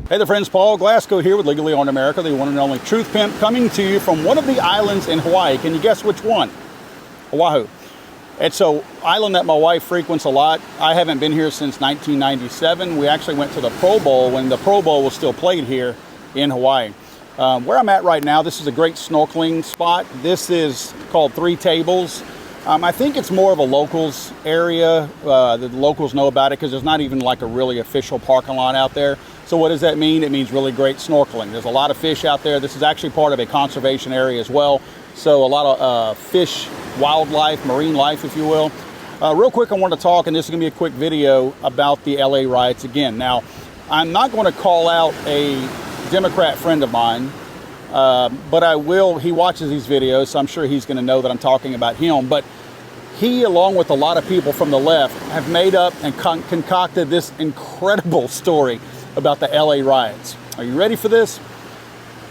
Hey there friends, Paul Glasgow here with Legally on America, the one and only Truth Pimp, coming to you from one of the islands in Hawaii. Can you guess which one? Oahu. It's an island that my wife frequents a lot. I haven't been here since 1997. We actually went to the Pro Bowl when the Pro Bowl was still played here in Hawaii. Where I'm at right now, this is a great snorkeling spot. This is called Three Tables. I think it's more of a locals area. The locals know about it because there's not even like a really official parking lot out there. So what does that mean? It means really great snorkeling. There's a lot of fish out there. This is actually part of a conservation area as well. So a lot of fish, wildlife, marine life, if you will. Real quick, I want to talk, and this is going to be a quick video about the LA riots again. Now, I'm not going to call out a Democrat friend of mine, but I will. He watches these videos, so I'm sure he's going to know that I'm talking about him. But he, along with a lot of people from the left, have made up and concocted this incredible story about the LA riots. Are you ready for this?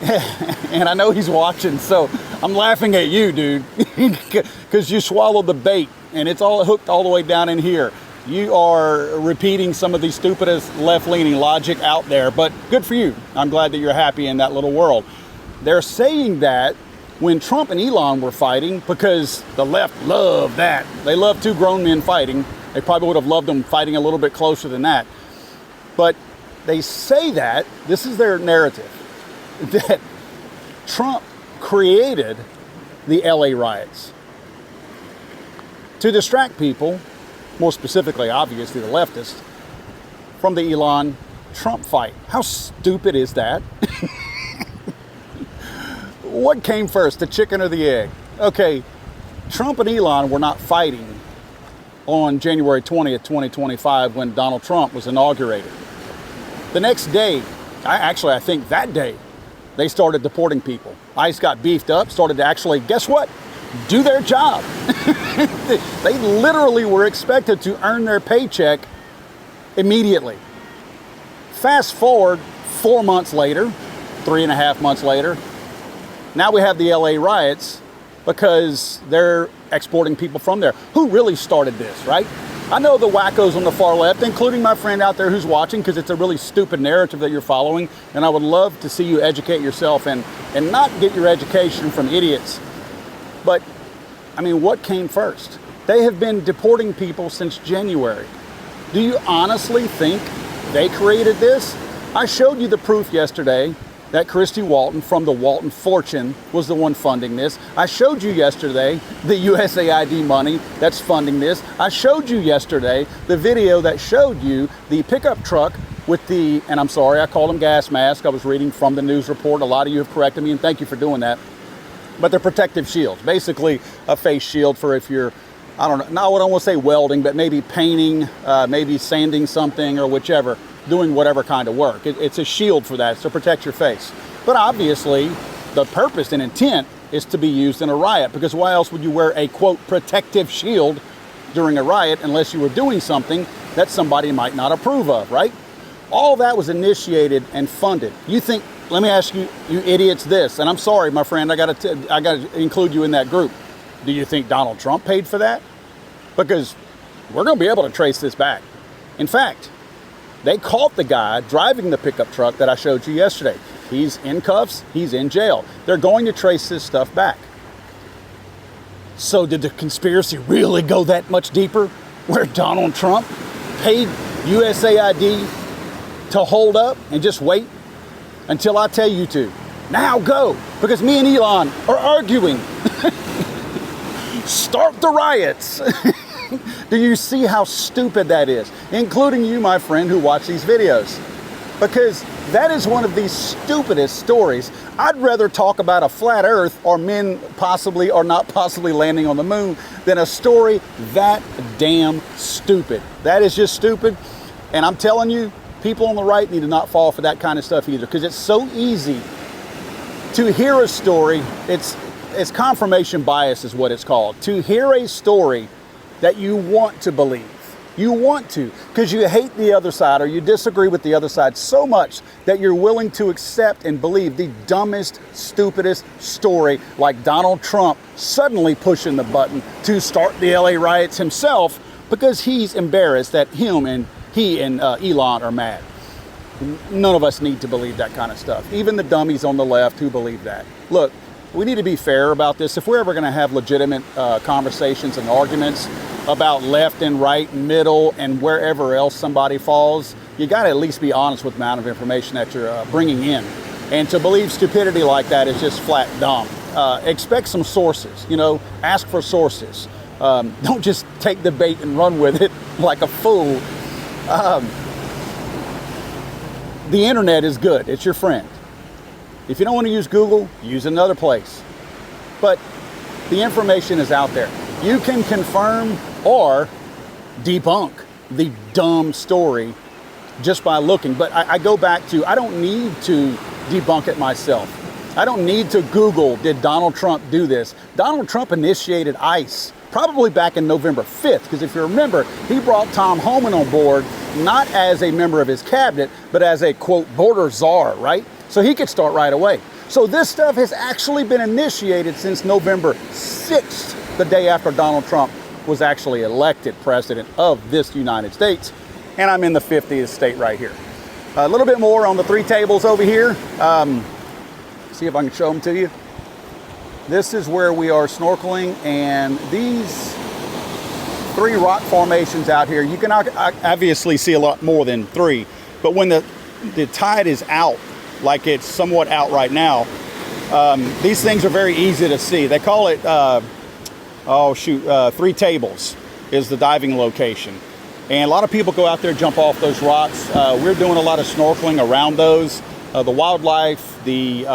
And I know he's watching, so I'm laughing at you, dude, because you swallowed the bait and it's all hooked all the way down in here. You are repeating some of the stupidest left-leaning logic out there, but good for you. I'm glad that you're happy in that little world. They're saying that when Trump and Elon were fighting, because the left loved that. They love two grown men fighting. They probably would have loved them fighting a little bit closer than that. But they say that, this is their narrative, that Trump created the LA riots to distract people, more specifically, obviously, the leftists, from the Elon Trump fight. How stupid is that? What came first, the chicken or the egg? Okay, Trump and Elon were not fighting on January 20th, 2025 when Donald Trump was inaugurated. The next day, I think that day, they started deporting people. ICE got beefed up, started to actually, guess what? Do their job. They literally were expected to earn their paycheck immediately. Fast forward 4 months later, 3.5 months later, now we have the LA riots because they're exporting people from there. Who really started this, right? I know the wackos on the far left, including my friend out there who's watching, because it's a really stupid narrative that you're following, and I would love to see you educate yourself and not get your education from idiots. But, I mean, what came first? They have been deporting people since January. Do you honestly think they created this? I showed you the proof yesterday that Christy Walton from the Walton Fortune was the one funding this. I showed you yesterday the USAID money that's funding this. I showed you yesterday the video that showed you the pickup truck with the, and I'm sorry, I called them gas mask. I was reading from the news report. A lot of you have corrected me, and thank you for doing that. But they're protective shields, basically a face shield for if you're, I don't know, I don't want to say welding, but maybe painting, maybe sanding something or whichever, doing whatever kind of work. It's a shield for that, to protect your face. But obviously, the purpose and intent is to be used in a riot, because why else would you wear a, quote, protective shield during a riot unless you were doing something that somebody might not approve of, right? All that was initiated and funded. You think, let me ask you, you idiots, this, and I'm sorry, my friend, I gotta include you in that group. Do you think Donald Trump paid for that? Because we're gonna be able to trace this back. In fact, they caught the guy driving the pickup truck that I showed you yesterday. He's in cuffs, he's in jail. They're going to trace this stuff back. So did the conspiracy really go that much deeper, where Donald Trump paid USAID to hold up and just wait until I tell you to? Now go, because me and Elon are arguing. Start the riots. Do you see how stupid that is? Including you, my friend, who watch these videos. Because that is one of the stupidest stories. I'd rather talk about a flat earth or men possibly or not possibly landing on the moon than a story that damn stupid. That is just stupid. And I'm telling you, people on the right need to not fall for that kind of stuff either, because it's so easy to hear a story. It's confirmation bias is what it's called. To hear a story that you want to believe. You want to, because you hate the other side or you disagree with the other side so much that you're willing to accept and believe the dumbest, stupidest story, like Donald Trump suddenly pushing the button to start the LA riots himself because he's embarrassed that he and Elon are mad. None of us need to believe that kind of stuff. Even the dummies on the left who believe that. Look, we need to be fair about this. If we're ever going to have legitimate conversations and arguments about left and right and middle and wherever else somebody falls, you got to at least be honest with the amount of information that you're bringing in. And to believe stupidity like that is just flat dumb. Expect some sources, you know, ask for sources. Don't just take the bait and run with it like a fool. The internet is good. It's your friend. If you don't want to use Google, use another place. But the information is out there. You can confirm or debunk the dumb story just by looking. But I go back to, I don't need to debunk it myself. I don't need to Google, did Donald Trump do this? Donald Trump initiated ICE probably back in November 5th, because if you remember, he brought Tom Homan on board, not as a member of his cabinet, but as a, quote, border czar, right? So he could start right away. So this stuff has actually been initiated since November 6th, the day after Donald Trump was actually elected president of this United States. And I'm in the 50th state right here. A little bit more on the three tables over here. See if I can show them to you. This is where we are snorkeling, and these three rock formations out here, you can obviously see a lot more than three, but when the tide is out, like it's somewhat out right now, these things are very easy to see. They call it, three tables is the diving location. And a lot of people go out there, jump off those rocks. We're doing a lot of snorkeling around those. The wildlife, the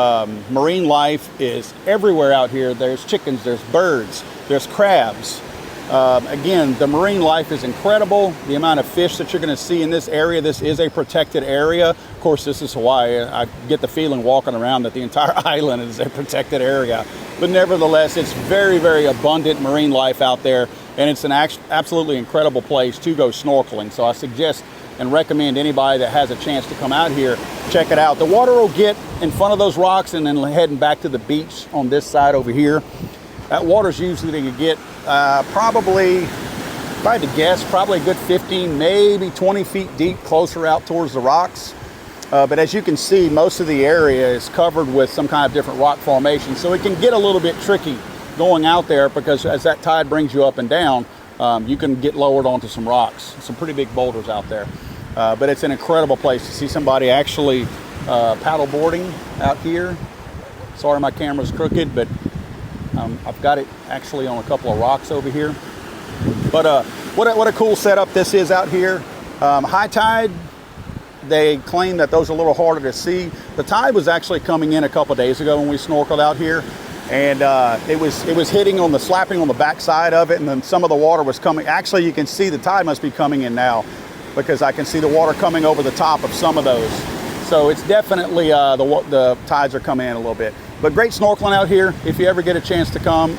marine life is everywhere out here. There's chickens, there's birds, there's crabs. Again, the marine life is incredible. The amount of fish that you're going to see in this area, this is a protected area. Of course, this is Hawaii. I get the feeling walking around that the entire island is a protected area. But nevertheless, it's very, very abundant marine life out there. And it's an absolutely incredible place to go snorkeling. So I suggest and recommend anybody that has a chance to come out here, check it out. The water will get in front of those rocks and then heading back to the beach on this side over here. That water's usually going to get probably, if I had to guess, probably a good 15, maybe 20 feet deep, closer out towards the rocks. But as you can see, most of the area is covered with some kind of different rock formation. So it can get a little bit tricky going out there, because as that tide brings you up and down, you can get lowered onto some rocks, some pretty big boulders out there. But it's an incredible place to see somebody actually paddle boarding out here. Sorry my camera's crooked, but I've got it actually on a couple of rocks over here. But what a cool setup this is out here. High tide, they claim that those are a little harder to see. The tide was actually coming in a couple of days ago when we snorkeled out here. And it was hitting on slapping on the back side of it, and then some of the water was coming. Actually, you can see the tide must be coming in now, because I can see the water coming over the top of some of those. So it's definitely, the tides are coming in a little bit. But great snorkeling out here. If you ever get a chance to come,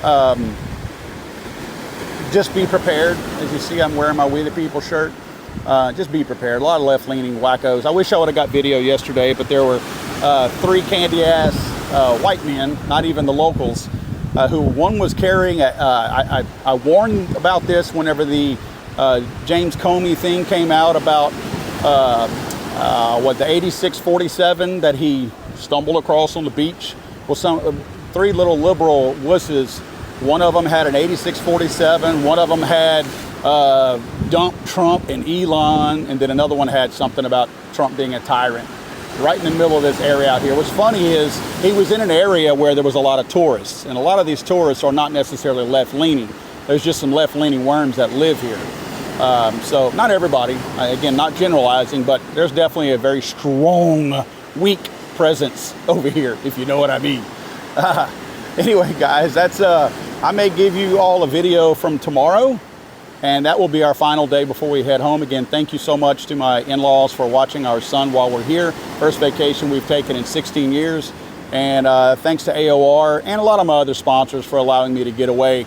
just be prepared. As you see, I'm wearing my We the People shirt. Just be prepared. A lot of left-leaning wackos. I wish I would have got video yesterday, but there were three candy-ass white men, not even the locals, who one was carrying I warned about this whenever the James Comey thing came out about the 8647 that he stumbled across on the beach. Well, some three little liberal wusses, one of them had an 8647, one of them had dump Trump and Elon, and then another one had something about Trump being a tyrant. Right in the middle of this area out here. What's funny is he was in an area where there was a lot of tourists, and a lot of these tourists are not necessarily left-leaning. There's just some left-leaning worms that live here. So not everybody, again, not generalizing, but there's definitely a very strong, weak presence over here, if you know what I mean. Anyway, guys, that's I may give you all a video from tomorrow, and that will be our final day before we head home. Again, thank you so much to my in-laws for watching our son while we're here. First vacation we've taken in 16 years. And thanks to AOR and a lot of my other sponsors for allowing me to get away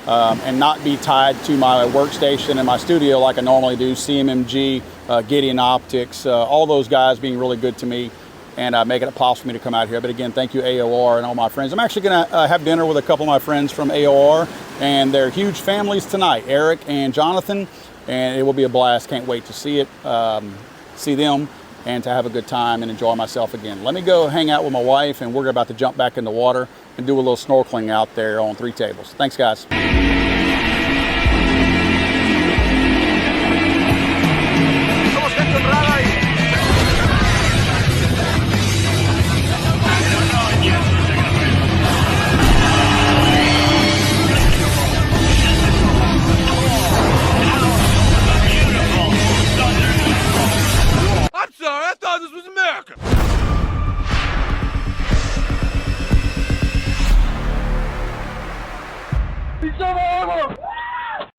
and not be tied to my workstation and my studio like I normally do. CMMG, Gideon Optics, all those guys being really good to me and making it possible for me to come out here. But again, thank you AOR and all my friends. I'm actually going to have dinner with a couple of my friends from AOR, and they're huge families tonight, Eric and Jonathan, and it will be a blast. Can't wait to see it, see them. and to have a good time and enjoy myself again. Let me go hang out with my wife, and we're about to jump back in the water and do a little snorkeling out there on 3 Tables. Thanks, guys.